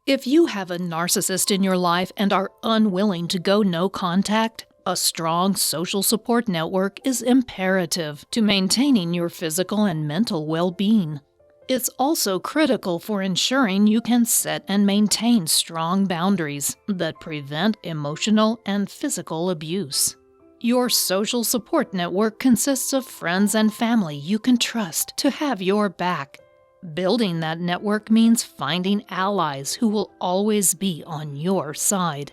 If you have a narcissist in your life and are unwilling to go no contact, a strong social support network is imperative to maintaining your physical and mental well-being. It's also critical for ensuring you can set and maintain strong boundaries that prevent emotional and physical abuse. Your social support network consists of friends and family you can trust to have your back. Building that network means finding allies who will always be on your side.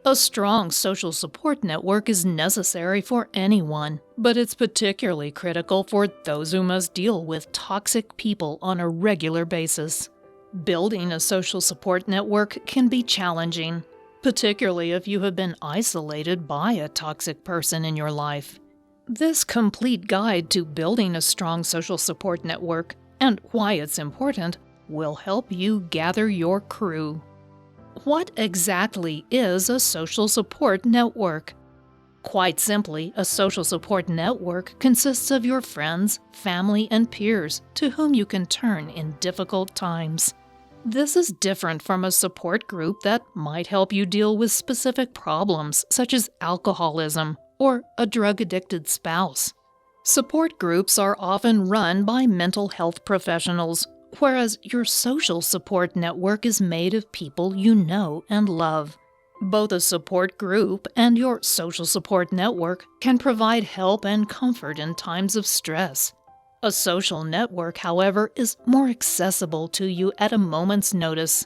A strong social support network is necessary for anyone, but it's particularly critical for those who must deal with toxic people on a regular basis. Building a social support network can be challenging, particularly if you have been isolated by a toxic person in your life. This complete guide to building a strong social support network and why it's important will help you gather your crew. What exactly is a social support network? Quite simply, a social support network consists of your friends, family, and peers to whom you can turn in difficult times. This is different from a support group that might help you deal with specific problems such as alcoholism or a drug-addicted spouse. Support groups are often run by mental health professionals, whereas your social support network is made of people you know and love. Both a support group and your social support network can provide help and comfort in times of stress. A social network, however, is more accessible to you at a moment's notice.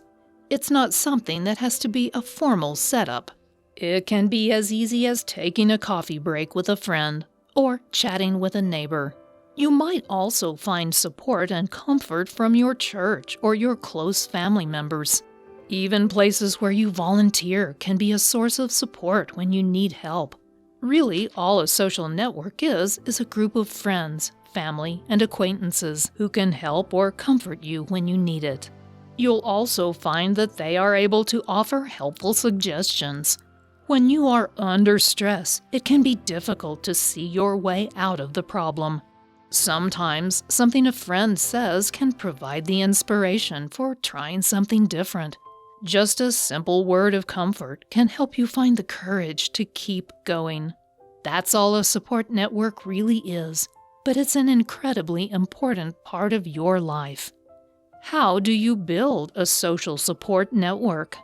It's not something that has to be a formal setup. It can be as easy as taking a coffee break with a friend or chatting with a neighbor. You might also find support and comfort from your church or your close family members. Even places where you volunteer can be a source of support when you need help. Really, all a social network is a group of friends, family, and acquaintances who can help or comfort you when you need it. You'll also find that they are able to offer helpful suggestions. When you are under stress, it can be difficult to see your way out of the problem. Sometimes, something a friend says can provide the inspiration for trying something different. Just a simple word of comfort can help you find the courage to keep going. That's all a support network really is, but it's an incredibly important part of your life. How do you build a social support network?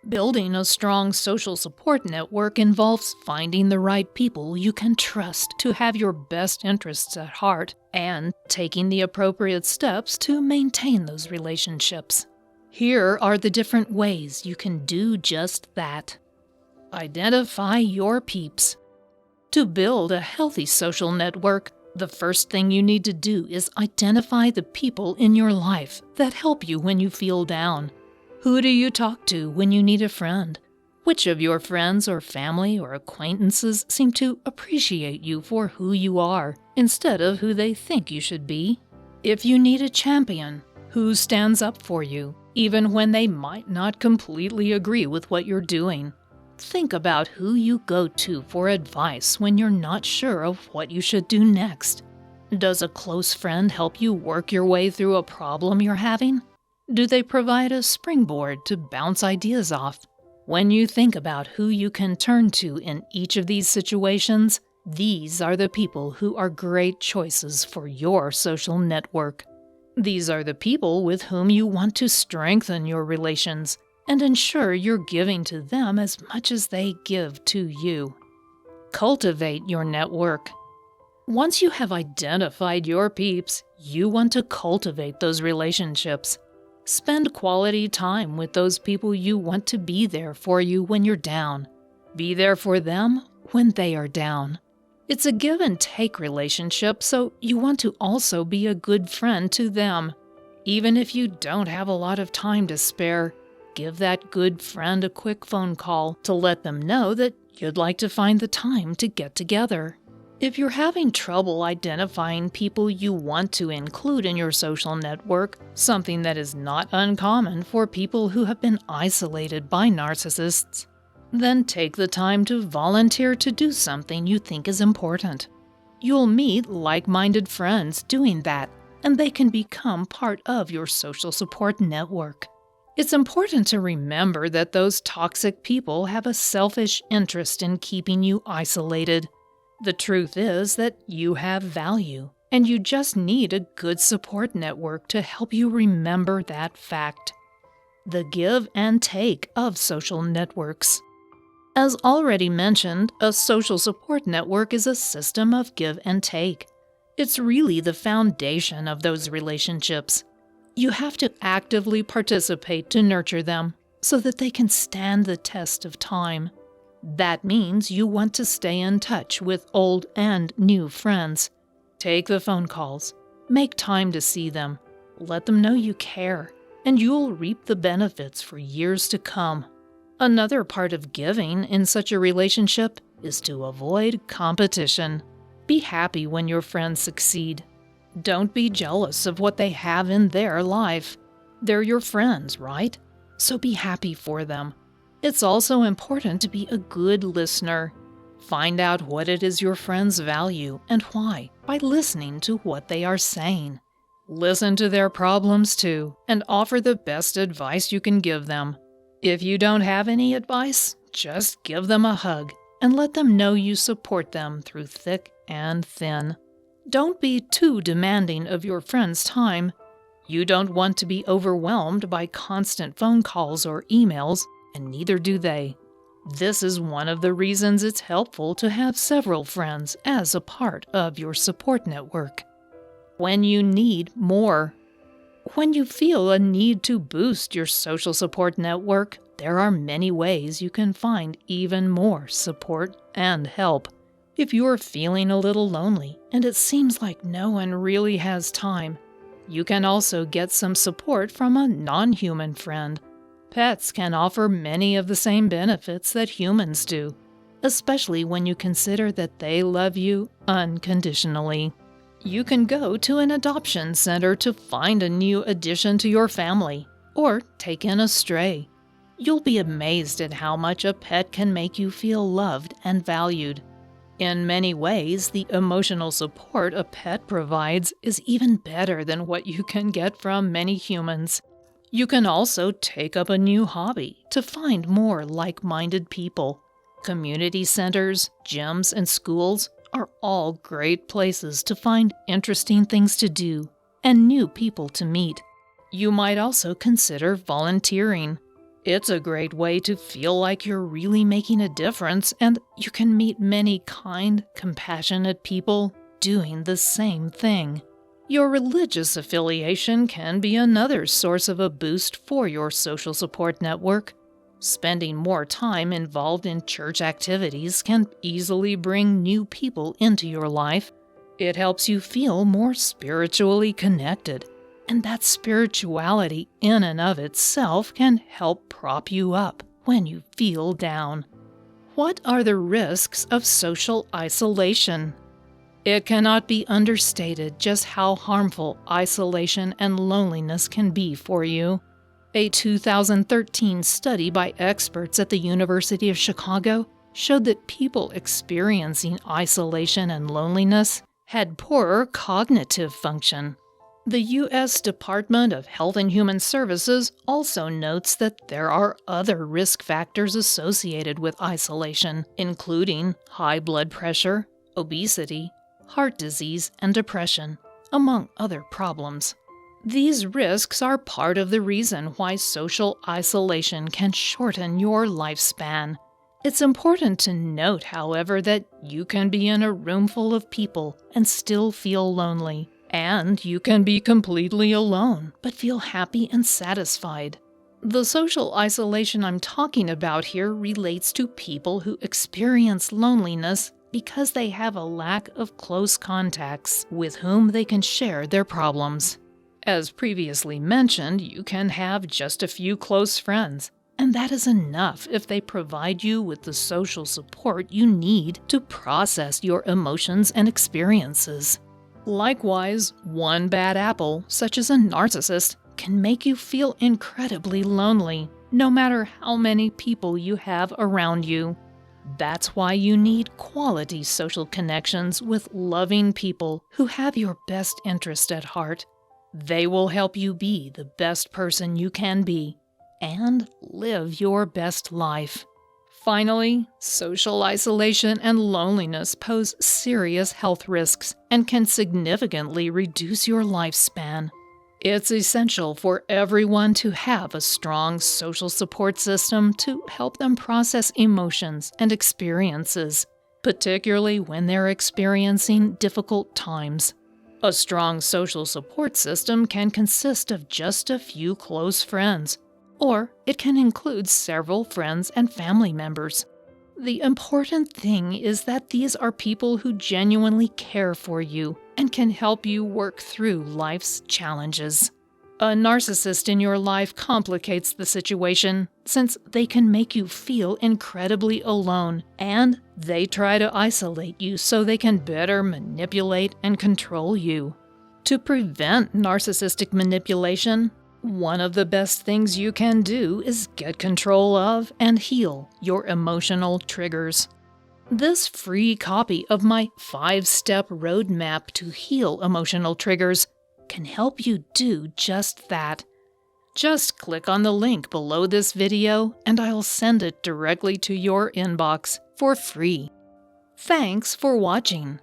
Building a strong social support network involves finding the right people you can trust to have your best interests at heart and taking the appropriate steps to maintain those relationships. Here are the different ways you can do just that. Identify your peeps. To build a healthy social network, the first thing you need to do is identify the people in your life that help you when you feel down. Who do you talk to when you need a friend? Which of your friends or family or acquaintances seem to appreciate you for who you are instead of who they think you should be? If you need a champion, who stands up for you, even when they might not completely agree with what you're doing? Think about who you go to for advice when you're not sure of what you should do next. Does a close friend help you work your way through a problem you're having? Do they provide a springboard to bounce ideas off? When you think about who you can turn to in each of these situations, these are the people who are great choices for your social network. These are the people with whom you want to strengthen your relations and ensure you're giving to them as much as they give to you. Cultivate your network. Once you have identified your peeps, you want to cultivate those relationships. Spend quality time with those people you want to be there for you when you're down. Be there for them when they are down. It's a give and take relationship, so you want to also be a good friend to them. Even if you don't have a lot of time to spare, give that good friend a quick phone call to let them know that you'd like to find the time to get together. If you're having trouble identifying people you want to include in your social network, something that is not uncommon for people who have been isolated by narcissists, then take the time to volunteer to do something you think is important. You'll meet like-minded friends doing that, and they can become part of your social support network. It's important to remember that those toxic people have a selfish interest in keeping you isolated. The truth is that you have value, and you just need a good support network to help you remember that fact. The give and take of social networks. As already mentioned, a social support network is a system of give and take. It's really the foundation of those relationships. You have to actively participate to nurture them so that they can stand the test of time. That means you want to stay in touch with old and new friends. Take the phone calls, make time to see them, let them know you care, and you'll reap the benefits for years to come. Another part of giving in such a relationship is to avoid competition. Be happy when your friends succeed. Don't be jealous of what they have in their life. They're your friends, right? So be happy for them. It's also important to be a good listener. Find out what it is your friends value and why by listening to what they are saying. Listen to their problems too, and offer the best advice you can give them. If you don't have any advice, just give them a hug and let them know you support them through thick and thin. Don't be too demanding of your friend's time. You don't want to be overwhelmed by constant phone calls or emails, and neither do they. This is one of the reasons it's helpful to have several friends as a part of your support network. When you need more. When you feel a need to boost your social support network, there are many ways you can find even more support and help. If you're feeling a little lonely and it seems like no one really has time, you can also get some support from a non-human friend. Pets can offer many of the same benefits that humans do, especially when you consider that they love you unconditionally. You can go to an adoption center to find a new addition to your family, or take in a stray. You'll be amazed at how much a pet can make you feel loved and valued. In many ways, the emotional support a pet provides is even better than what you can get from many humans. You can also take up a new hobby to find more like-minded people. Community centers, gyms, and schools are all great places to find interesting things to do and new people to meet. You might also consider volunteering. It's a great way to feel like you're really making a difference, and you can meet many kind, compassionate people doing the same thing. Your religious affiliation can be another source of a boost for your social support network. Spending more time involved in church activities can easily bring new people into your life. It helps you feel more spiritually connected, and that spirituality in and of itself can help prop you up when you feel down. What are the risks of social isolation? It cannot be understated just how harmful isolation and loneliness can be for you. A 2013 study by experts at the University of Chicago showed that people experiencing isolation and loneliness had poorer cognitive function. The U.S. Department of Health and Human Services also notes that there are other risk factors associated with isolation, including high blood pressure, obesity, heart disease, and depression, among other problems. These risks are part of the reason why social isolation can shorten your lifespan. It's important to note, however, that you can be in a room full of people and still feel lonely. And you can be completely alone, but feel happy and satisfied. The social isolation I'm talking about here relates to people who experience loneliness because they have a lack of close contacts with whom they can share their problems. As previously mentioned, you can have just a few close friends, and that is enough if they provide you with the social support you need to process your emotions and experiences. Likewise, one bad apple, such as a narcissist, can make you feel incredibly lonely, no matter how many people you have around you. That's why you need quality social connections with loving people who have your best interest at heart. They will help you be the best person you can be, and live your best life. Finally, social isolation and loneliness pose serious health risks and can significantly reduce your lifespan. It's essential for everyone to have a strong social support system to help them process emotions and experiences, particularly when they're experiencing difficult times. A strong social support system can consist of just a few close friends, or it can include several friends and family members. The important thing is that these are people who genuinely care for you and can help you work through life's challenges. A narcissist in your life complicates the situation since they can make you feel incredibly alone, and they try to isolate you so they can better manipulate and control you. To prevent narcissistic manipulation, one of the best things you can do is get control of and heal your emotional triggers. This free copy of my 5-step roadmap to heal emotional triggers can help you do just that. Just click on the link below this video and I'll send it directly to your inbox for free. Thanks for watching.